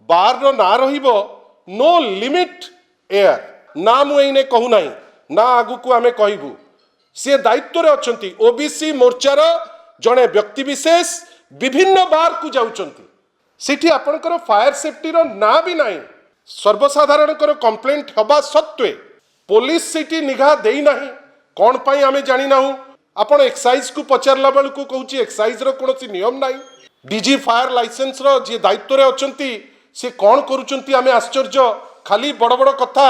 बार रो ना रहिबो no limit air ना मुने कहू नाही ना आगु को आमे कहबू सी दायित्व रे अछंती ओबीसी मोर्चार जड़े व्यक्ति विशेष विभिन्न बार को जाउचंती सिठी आपनकर फायर सेफ्टी रो ना भी नाही सर्वसाधारण कंप्लेंट हवा सत्वे पुलिस सिटी निघा देई नाही कौन पाई आमे जानी नाहू आपण एक्साइज को पचारला बेल को कहूची एक्साइज रो कोनोसी नियम नाही डीजी फायर लाइसेंस रो जे दायित्व रे अछंती से कौन करूचंती आमे आश्चर्य खाली बड़ बड़ कथा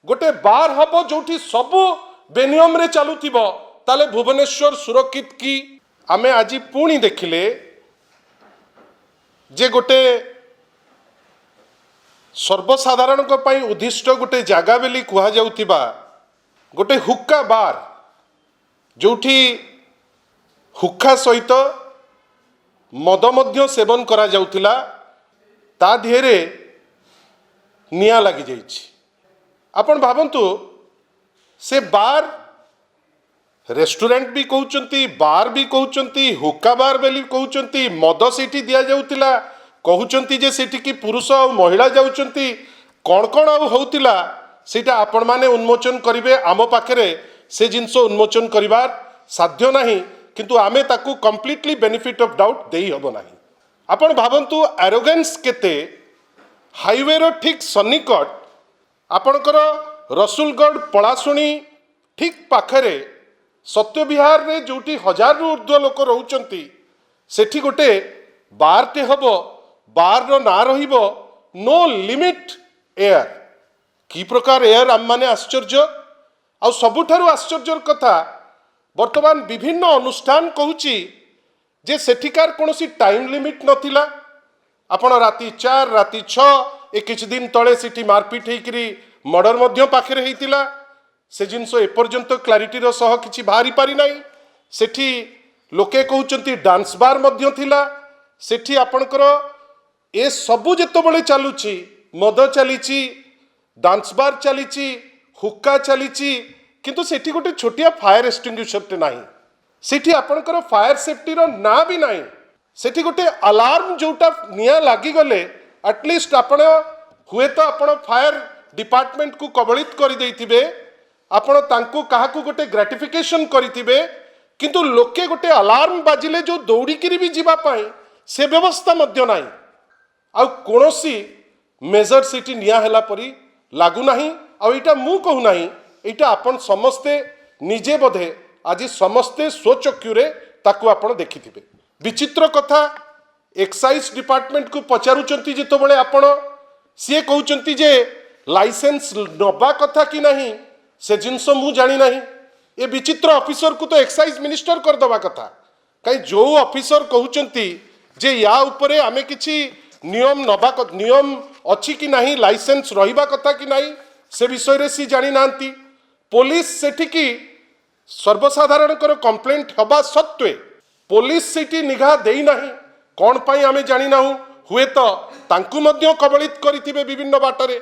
गोटे बार हबो जोठी सबु बेनियम रे चालुथिबो ताले भुवनेश्वर सुरक्षित की आमे आजी पुणी देखिले जे गोटे सर्वसाधारण को पाई उद्दिष्ट गोटे जागा बेली कुहा जाउथिबा गोटे हुक्का बार जोठी हुक्का सहित मद मध्य सेवन करा जाउथिला ता ढेरे निया लगी जाइछि आपण भावंतु से बार रेस्टोरेंट भी कहउचंती बार भी कहउचंती हुक्का बार बेली कहउचंती मद सेठी दिया जाउथिला कहउचंती जे सेठी की पुरुष और महिला जाउचंती कौन कौन आउ होउतिला सेटा आपण माने उन्मोचन करिवे आम पाखरे से जिनस उन्मोचन करिवार साध्य नाही किंतु आमे ताकू कंप्लीटली बेनिफिट ऑफ डाउट देई हबो नाही आपण भावंतु एरोगेंस केते हाईवे रो ठीक सन्निकट आपणकर रसुलगढ़ पलाशुणी ठीक पाखरे सत्य विहार रे जोटी 1000 रु ऊर्ध्व लोक रहउचंती सेठी गोटे बार टे हबो बार रो ना रहिबो नो लिमिट एयर की प्रकार एयर आम माने आश्चर्य आ सबुठारु आश्चर्यर कथा वर्तमान विभिन्न अनुष्ठान कहूची जे सेठिकार कोनोसी टाइम लिमिट नथिला आपण राति 4 राति 6 ए किछ दिन तळे सिटी मारपीट हेकरी मर्डर मध्य पाखरे हेतिला से जिनसो एपर्यंत क्लारिटी रो सह किछि बाहरी पारि नाही सेठी लोके कहउचंती डांस बार मध्य थिला सेठी आपणकर ए सबु जेतबळे चालुची मद चलीची डांस बार चलीची हुक्का चलीची किंतु सेठी गोटे छोटिया फायर एक्सटिंग्विशर टे नाही सेठी आपणकर फायर सेफ्टी रो ना भी नाही सेठी गोटे अलार्म जोटा निया लागी गले एटलिस्ट आपण हुए तो आपण फायर डिपार्टमेंट को कबलित करि देइथिबे आपण तांको काहाकू गोटे ग्रेटिफिकेशन करिथिबे किंतु लोके गोटे अलार्म बाजिले जो दौड़ी किरी भी जीवा पाई से व्यवस्था मध्य नाही आ कोनोसी मेजर सिटी निया हैला परी लागू नाही आ एटा मु कहू नाही एटा आपण समस्ते निजे बोधे आज समस्ते स्वचक्षुरे ताकू आपण देखिथिबे विचित्र कथा एक्साइज डिपार्टमेंट को पचारुचंती जितबळे आपण सी कहउचंती जे लाइसेंस नबा कथा कि नहीं से जिनस मु जानी नहीं ए विचित्र ऑफिसर को तो एक्साइज मिनिस्टर कर दबा कथा कहीं जो ऑफिसर कहउचंती जे या ऊपरे आमे किछि नियम नबा नियम अछि कि नहीं लाइसेंस रहिबा कथा कि नहीं से विषय रे सी जानी नांती पुलिस सेठी की सर्वसाधारण कंप्लेंट हवा सत्वे पुलिस सिटी निघा देई नाही कौन पाई आमे जानी नाहू हुए तो तांकु मध्य कबलित करिथिबे विभिन्न बाटरे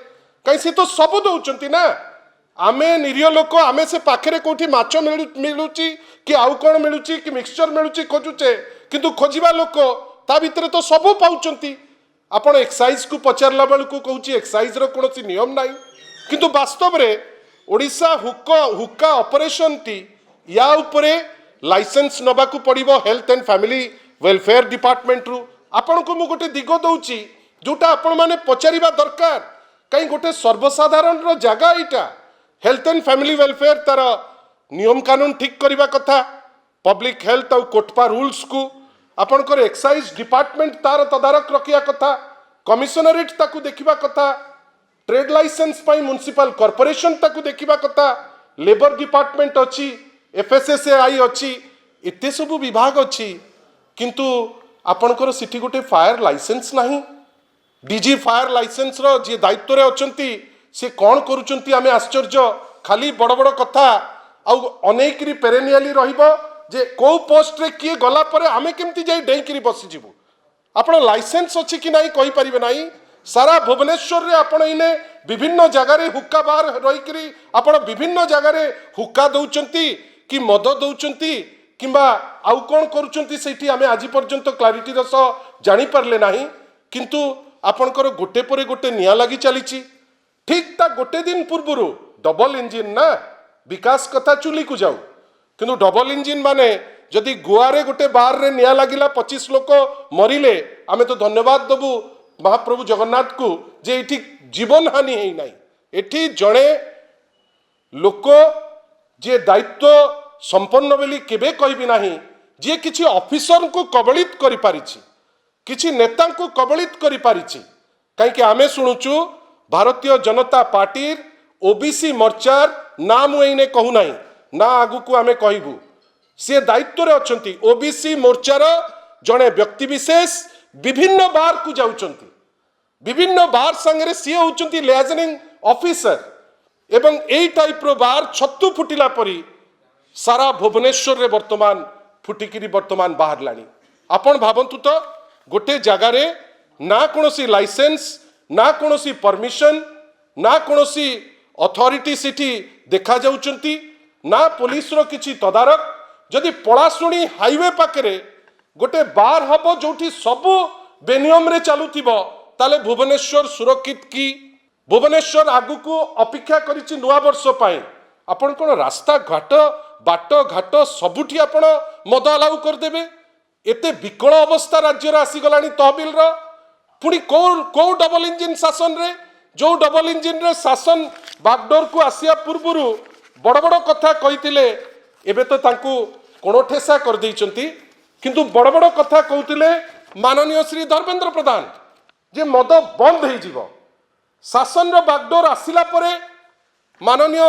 कहीं से तो सब दउचंती ना आमे निरीह लोक आमे से पाखरे कोठी माछ मिलुची कि आउ कौन मिलुची कि मिक्सचर मिलुची खोजुचे किंतु खोजिबा लोक ता भितरे तो सब पाउचंती आपण एक्साइज को पचारला बेल को कहूची एक्साइज रो कोनोसी नियम नाही किंतु वास्तव रे ओडिशा हुक्का ऑपरेशन टी या उपरे लाइसेंस नबा को पड़िबो health and family welfare department रु आपण को मु गोटे दिगो दउची जोटा आपण माने पचारिबा दरकार कहीं गोटे सर्वसाधारण रो जगह इटा हेल्थ एंड फैमिली वेलफेयर तार नियम कानून ठीक करबा कथा पब्लिक हेल्थ और कोटपा रूल्स को आपणकर एक्साइज डिपार्टमेंट तार तदारक रखिया कथा कमिशनरेट ताकू देखिबा कथा ट्रेड लाइसेंस पाई म्युनिसिपल कॉर्पोरेशन ताकू देखिबा कथा लेबर डिपार्टमेंट अछि एफएसएसएआई अछि एते सब विभाग अछि किंतु आपणकर सिटी गोटे फायर लाइसेंस नाही डीजी फायर लाइसेंस रो जे दायित्व रे अछंती से कौन करूचंती आमे आश्चर्य खाली बड़ बड़ कथा आ अनेकरी पेरेनियली रहिबो जे को पोस्ट रे किए गला परे आमे केमती जाई डेईकरी बसी जिवु आपण लाइसेंस अछि कि नाही कहि परिबे नाही सारा भुवनेश्वर रे आपण इने विभिन्न जगह रे हुक्का बार रहिकरी आपण विभिन्न जगह रे हुक्का दउचंती कि मद दउचंती किंबा आउ कोन करूचंती सेठी आमे आज पर्यंत क्लारिटी रस जानी परले नाही किंतु आपणकर गोटे पर गोटे निया लगी चली ठीक ता गोटे दिन पूर्व डबल इंजिन ना विकास कथा चुली को जाऊ किंतु डबल इंजिन माने जदि गोआरे गोटे बार रे निया लागिला 25 लोक मरिले आमे तो धन्यवाद देबू महाप्रभु जगन्नाथ को जे एठी जीवन हानि है नहीं एठी जड़े लोक जे दायित्व संपन्न बोली केबे कहबी नाही जे किछि ऑफिसर को कबलित करि पारिछि किछि नेता को कबलित करि पारिछि काहे कि आमे सुनुचु भारतीय जनता पार्टी ओबीसी मोर्चार नाम एने कहू नाही ना आगु को आमे कहबू सी दायित्व रे अछंती ओबीसी मोर्चार जड़े व्यक्ति विशेष विभिन्न बार को जाउचंती विभिन्न बार संगे सी होउचंती लियाजनिंग ऑफिसर एवं एई टाइप रो बार छत्तु फुटिला परी सारा भुवनेश्वर रे वर्तमान फुटिकिरी वर्तमान बाहर लानी आपण भाबंतु तो गोटे जगार ना कोनोसी लाइसेंस ना कोनोसी परमिशन ना कोनोसी अथॉरिटी सिटी देखा जाउचंती ना पुलिस रो किछि तदारक जदि पलाशुणी हाईवे पाखरे गोटे बार हबो जोठी सबु बेनियम रे चालुथिबो ताले भुवनेश्वर सुरक्षित की भुवनेश्वर आगु को अपेक्षा करिछि नुआ वर्ष पाई आपण कोन रास्ता घाट बाट घाट सबुठी आपण मद अलाउ कर देबे एते विकल अवस्था राज्य रे आसी गलानी तहबिल रो पुनी को डबल इंजिन शासन रे जो डबल इंजिन रे शासन बागडोर को आसिया पूर्वरु बड़ बड़ कथा कहितिले एबे तो तांकू कोण ठेसा कर देइचंती किंतु बड़ बड़ कथा कहउतिले माननीय श्री धर्मेंद्र प्रधान जे मद बंद हो जीवो शासन रो बागडोर आसिला परे माननीय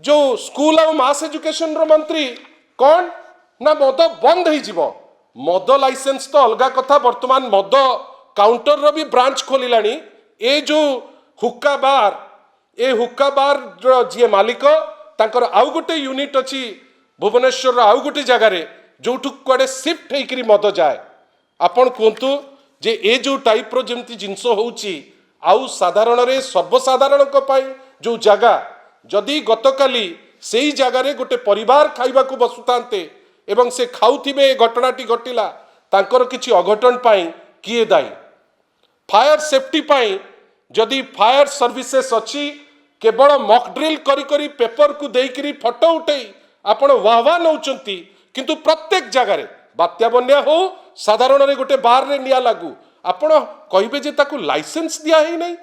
जो स्कूल और मास एजुकेशन रो मंत्री कौन ना मद बंद हो जीवो मद लाइसेंस तो अलगा कथा वर्तमान मद काउंटर रो भी ब्रांच खोलिलानी ए जो हुक्का बार जी मालिक तांकर आउ गोटे यूनिट अच्छी भुवनेश्वर आउ गोटे जगार जो कुआडे शिफ्ट होकर मद जाए आपण कहतु जे ए जो टाइप रो जेमती जिनस होउची आउ साधारण रे सर्वसाधारण को पाई जो जगह जदि गतकाली सेई जगार गोटे परिवार खाइबा को बसुतांते एवं से खाउथिबे घटनाटी घटिला तांकर किछि अघटन पाई किए दायी फायर सेफ्टी पाई जदि फायर सर्विसेस अच्छी केवल मॉक ड्रिल करी करी पेपर को देकरी फोटो उठे आपण वाहवा नौचंती किंतु प्रत्येक जगार बात्या बन्या हो साधारण रे गोटे बार रे निया लागू आपण कहिबे जे ताकू लाइसेंस दिया ही नहीं